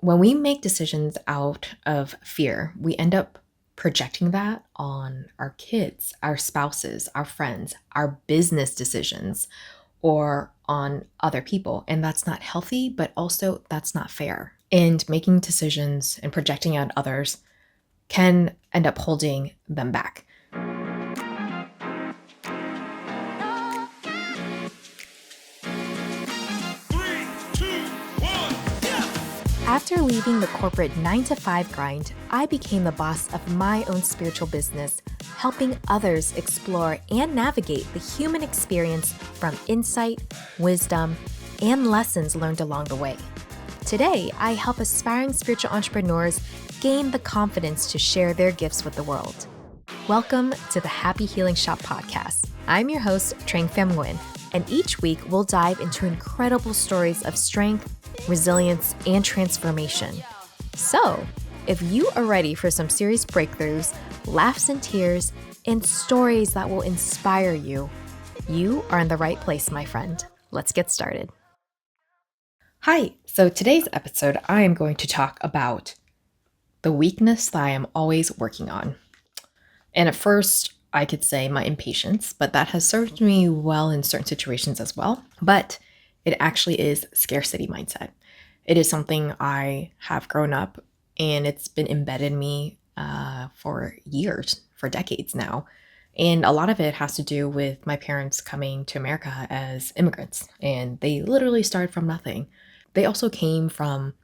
when we make decisions out of fear, we end up projecting that on our kids, our spouses, our friends, our business decisions, or on other people. And that's not healthy, but also that's not fair. And making decisions and projecting out others can end up holding them back. Three, two, one, yeah! After leaving the corporate 9-to-5 grind, I became the boss of my own spiritual business, helping others explore and navigate the human experience from insight, wisdom, and lessons learned along the way. Today, I help aspiring spiritual entrepreneurs gain the confidence to share their gifts with the world. Welcome to the Happy Healing Shop podcast. I'm your host, Trang Pham Nguyen, and each week we'll dive into incredible stories of strength, resilience, and transformation. So, if you are ready for some serious breakthroughs, laughs and tears, and stories that will inspire you, you are in the right place, my friend. Let's get started. Hi, so today's episode, I am going to talk about the weakness that I am always working on. And at first, I could say my impatience, but that has served me well in certain situations as well. But it actually is scarcity mindset. It is something I have grown up and it's been embedded in me for years, for decades now. And a lot of it has to do with my parents coming to America as immigrants, and they literally started from nothing. They also came from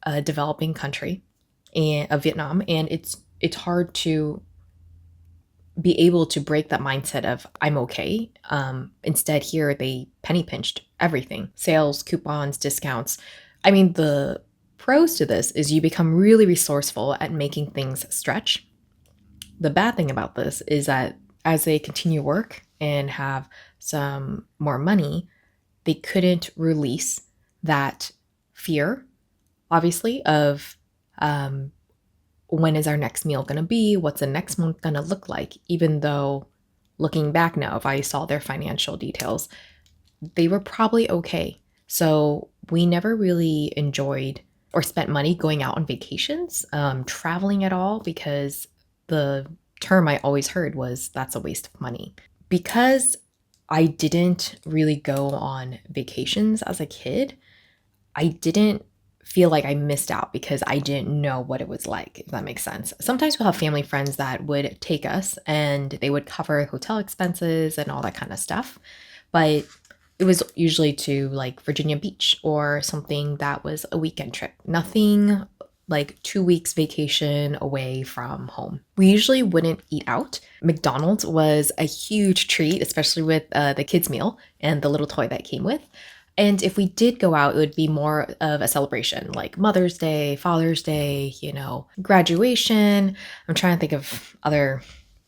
a developing country of Vietnam, and it's hard to be able to break that mindset of I'm okay. Instead, here they penny pinched everything: sales, coupons, discounts. I mean, the pros to this is you become really resourceful at making things stretch. The bad thing about this is that as they continue work and have some more money, they couldn't release that fear, obviously, of when is our next meal going to be? What's the next month going to look like? Even though looking back now, if I saw their financial details, they were probably okay. So we never really enjoyed or spent money going out on vacations, traveling at all, because the term I always heard was that's a waste of money. Because I didn't really go on vacations as a kid, I didn't feel like I missed out because I didn't know what it was like, if that makes sense. Sometimes we'll have family friends that would take us and they would cover hotel expenses and all that kind of stuff. But it was usually to like Virginia Beach or something that was a weekend trip. Nothing like 2 weeks vacation away from home. We usually wouldn't eat out. McDonald's was a huge treat, especially with the kids' meal and the little toy that came with. And if we did go out, it would be more of a celebration, like Mother's Day, Father's Day, graduation. I'm trying to think of other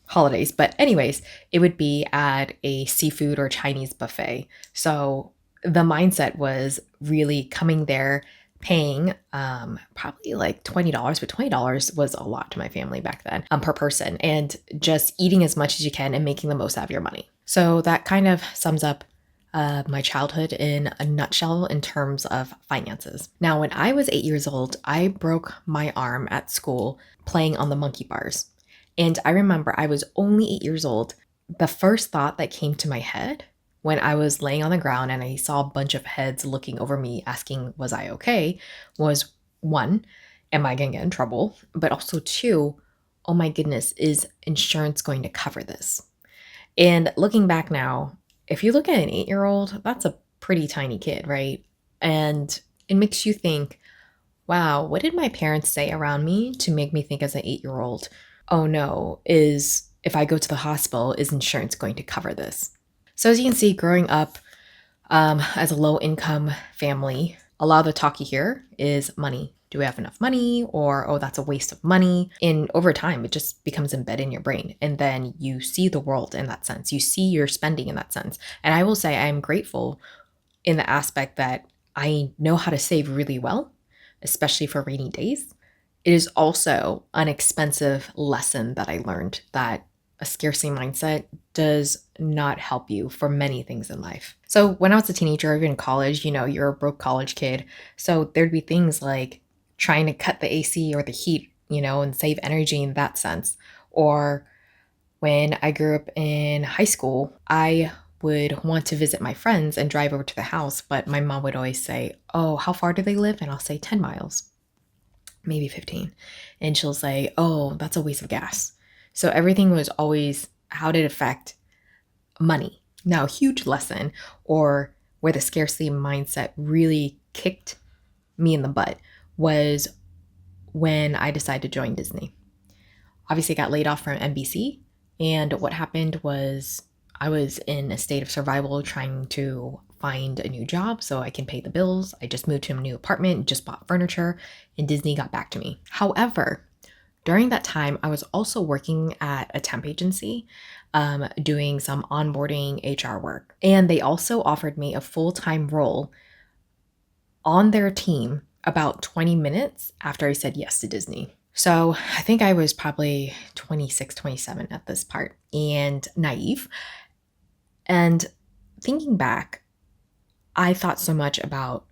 holidays. But anyways, it would be at a seafood or Chinese buffet. So the mindset was really coming there, paying probably like $20, but $20 was a lot to my family back then per person, and just eating as much as you can and making the most out of your money. So that kind of sums up my childhood in a nutshell in terms of finances. Now, when I was 8 years old, I broke my arm at school playing on the monkey bars. And I remember I was only 8 years old. The first thought that came to my head when I was laying on the ground and I saw a bunch of heads looking over me asking, was I okay? Was one, am I going to get in trouble? But also two, oh my goodness, is insurance going to cover this? And looking back now, if you look at an 8-year-old, that's a pretty tiny kid, right? And it makes you think, wow, what did my parents say around me to make me think as an 8-year-old, oh no, if I go to the hospital, is insurance going to cover this? So as you can see, growing up as a low income family, a lot of the talk you hear is money. Do we have enough money? Or, oh, that's a waste of money. And over time, it just becomes embedded in your brain. And then you see the world in that sense. You see your spending in that sense. And I will say I am grateful in the aspect that I know how to save really well, especially for rainy days. It is also an expensive lesson that I learned that a scarcity mindset does not help you for many things in life. So when I was a teenager, even in college, you're a broke college kid. So there'd be things like trying to cut the AC or the heat, and save energy in that sense. Or when I grew up in high school, I would want to visit my friends and drive over to the house, but my mom would always say, "Oh, how far do they live?" And I'll say 10 miles, maybe 15. And she'll say, "Oh, that's a waste of gas." So everything was always how did it affect money. Now, a huge lesson, or where the scarcity mindset really kicked me in the butt, was when I decided to join Disney. Obviously, I got laid off from NBC. And what happened was I was in a state of survival trying to find a new job so I can pay the bills. I just moved to a new apartment, just bought furniture, and Disney got back to me. However, during that time, I was also working at a temp agency, doing some onboarding HR work. And they also offered me a full-time role on their team about 20 minutes after I said yes to Disney. So I think I was probably 26, 27 at this part and naive. And thinking back, I thought so much about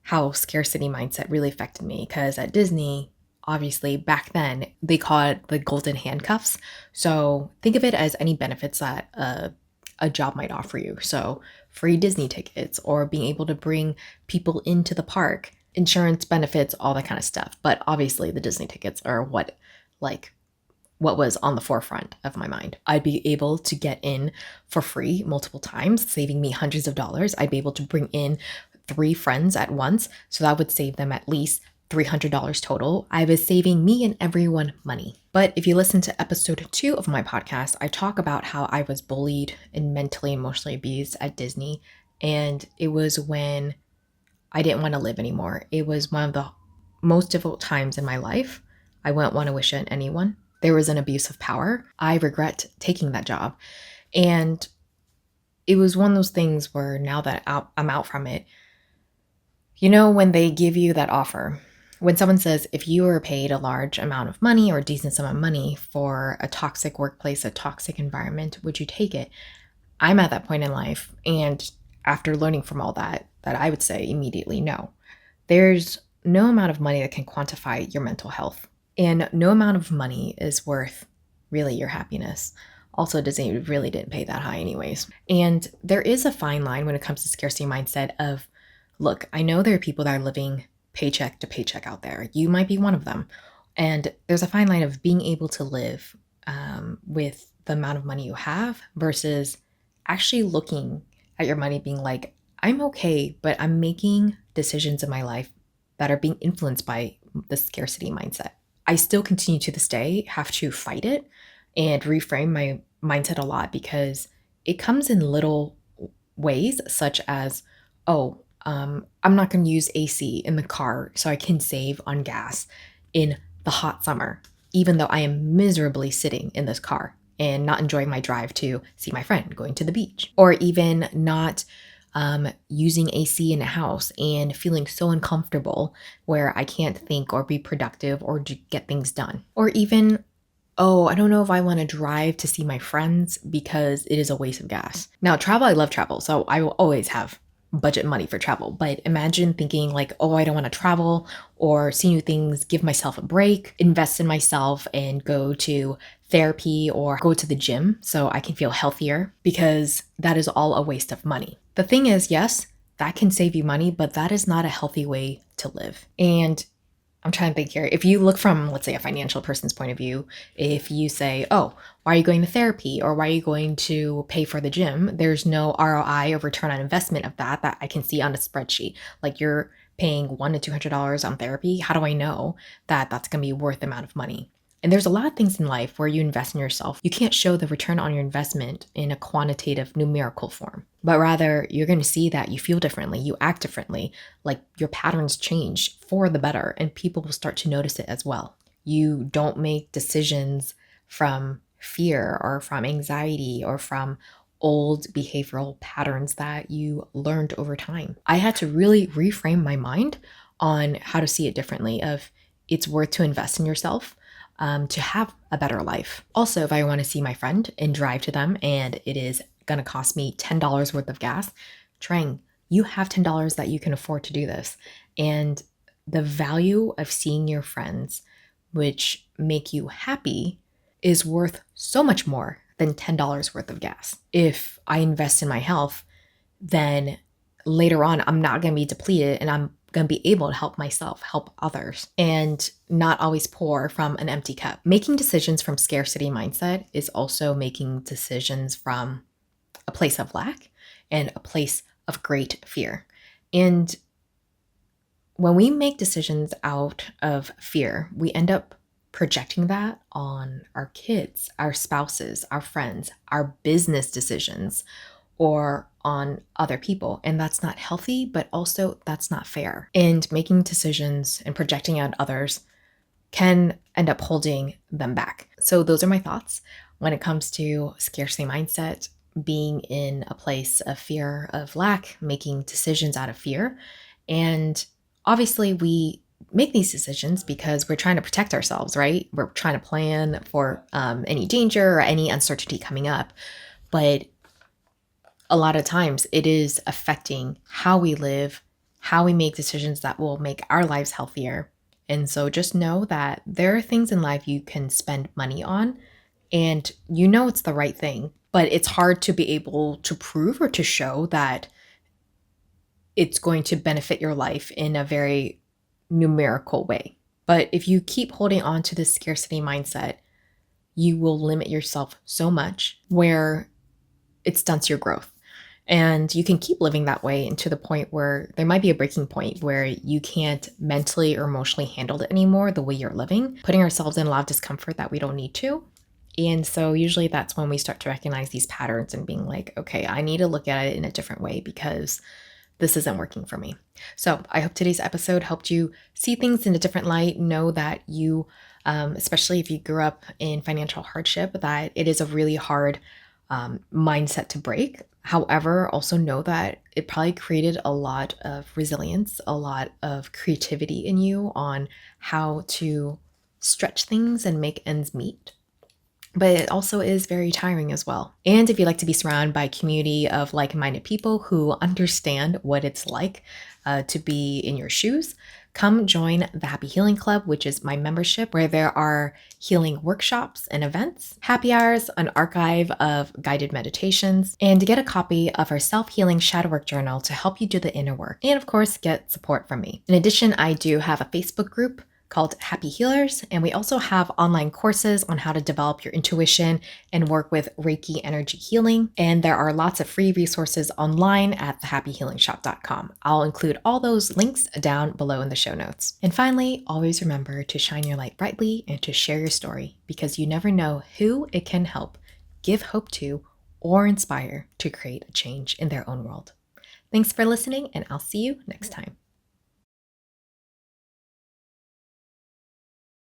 how scarcity mindset really affected me because at Disney, obviously back then, they call it the golden handcuffs. So think of it as any benefits that a job might offer you. So free Disney tickets or being able to bring people into the park, insurance benefits, all that kind of stuff. But obviously the Disney tickets are what was on the forefront of my mind. I'd be able to get in for free multiple times, saving me hundreds of dollars. I'd be able to bring in 3 friends at once, so that would save them at least $300 total. I was saving me and everyone money. But if you listen to episode 2 of my podcast, I talk about how I was bullied and mentally, emotionally abused at Disney. And it was when I didn't want to live anymore. It was one of the most difficult times in my life. I wouldn't want to wish it on anyone. There was an abuse of power. I regret taking that job. And it was one of those things where now that I'm out from it, when they give you that offer, when someone says, if you were paid a large amount of money or a decent sum of money for a toxic workplace, a toxic environment, would you take it? I'm at that point in life. And after learning from all that I would say immediately no. There's no amount of money that can quantify your mental health. And no amount of money is worth really your happiness. Also, Disney really didn't pay that high anyways. And there is a fine line when it comes to scarcity mindset of, look, I know there are people that are living paycheck to paycheck out there. You might be one of them. And there's a fine line of being able to live with the amount of money you have versus actually looking at your money being like, I'm okay, but I'm making decisions in my life that are being influenced by the scarcity mindset. I still continue to this day have to fight it and reframe my mindset a lot because it comes in little ways, such as, I'm not going to use AC in the car so I can save on gas in the hot summer, even though I am miserably sitting in this car and not enjoying my drive to see my friend going to the beach, or even not using AC in a house and feeling so uncomfortable where I can't think or be productive or get things done. Or even, I don't know if I want to drive to see my friends because it is a waste of gas. Now, travel, I love travel, so I will always have budget money for travel. But imagine thinking like, I don't want to travel or see new things, give myself a break, invest in myself and go to therapy or go to the gym so I can feel healthier, because that is all a waste of money. The thing is, yes, that can save you money, but that is not a healthy way to live. And I'm trying to think here. If you look from, let's say, a financial person's point of view, if you say, why are you going to therapy or why are you going to pay for the gym? There's no ROI or return on investment of that I can see on a spreadsheet. Like you're paying $100 to $200 on therapy. How do I know that that's going to be worth the amount of money? And there's a lot of things in life where you invest in yourself. You can't show the return on your investment in a quantitative numerical form, but rather you're going to see that you feel differently, you act differently, like your patterns change for the better, and people will start to notice it as well. You don't make decisions from fear or from anxiety or from old behavioral patterns that you learned over time. I had to really reframe my mind on how to see it differently of it's worth to invest in yourself. to have a better life. Also, if I want to see my friend and drive to them and it is going to cost me $10 worth of gas, Trang, you have $10 that you can afford to do this. And the value of seeing your friends, which make you happy, is worth so much more than $10 worth of gas. If I invest in my health, then later on, I'm not going to be depleted and I'm going to be able to help myself, help others, and not always pour from an empty cup. Making decisions from scarcity mindset is also making decisions from a place of lack and a place of great fear. And when we make decisions out of fear, we end up projecting that on our kids, our spouses, our friends, our business decisions, or on other people. And that's not healthy, but also that's not fair. And making decisions and projecting out others can end up holding them back. So those are my thoughts when it comes to scarcity mindset, being in a place of fear, of lack, making decisions out of fear. And obviously we make these decisions because we're trying to protect ourselves, right? We're trying to plan for any danger or any uncertainty coming up. But a lot of times it is affecting how we live, how we make decisions that will make our lives healthier. And so just know that there are things in life you can spend money on and you know it's the right thing, but it's hard to be able to prove or to show that it's going to benefit your life in a very numerical way. But if you keep holding on to this scarcity mindset, you will limit yourself so much where it stunts your growth. And you can keep living that way into the point where there might be a breaking point where you can't mentally or emotionally handle it anymore the way you're living, putting ourselves in a lot of discomfort that we don't need to. And so usually that's when we start to recognize these patterns and being like, okay, I need to look at it in a different way because this isn't working for me. So I hope today's episode helped you see things in a different light, know that you, especially if you grew up in financial hardship, that it is a really hard mindset to break. However, also know that it probably created a lot of resilience, a lot of creativity in you on how to stretch things and make ends meet. But it also is very tiring as well. And if you like to be surrounded by a community of like-minded people who understand what it's like to be in your shoes, come join the Happy Healing Club, which is my membership, where there are healing workshops and events, happy hours, an archive of guided meditations, and to get a copy of our self-healing shadow work journal to help you do the inner work, and of course, get support from me. In addition, I do have a Facebook group called Happy Healers, and we also have online courses on how to develop your intuition and work with Reiki energy healing. And there are lots of free resources online at thehappyhealingshop.com. I'll include all those links down below in the show notes. And finally, always remember to shine your light brightly and to share your story, because you never know who it can help, give hope to, or inspire to create a change in their own world. Thanks for listening, and I'll see you next time.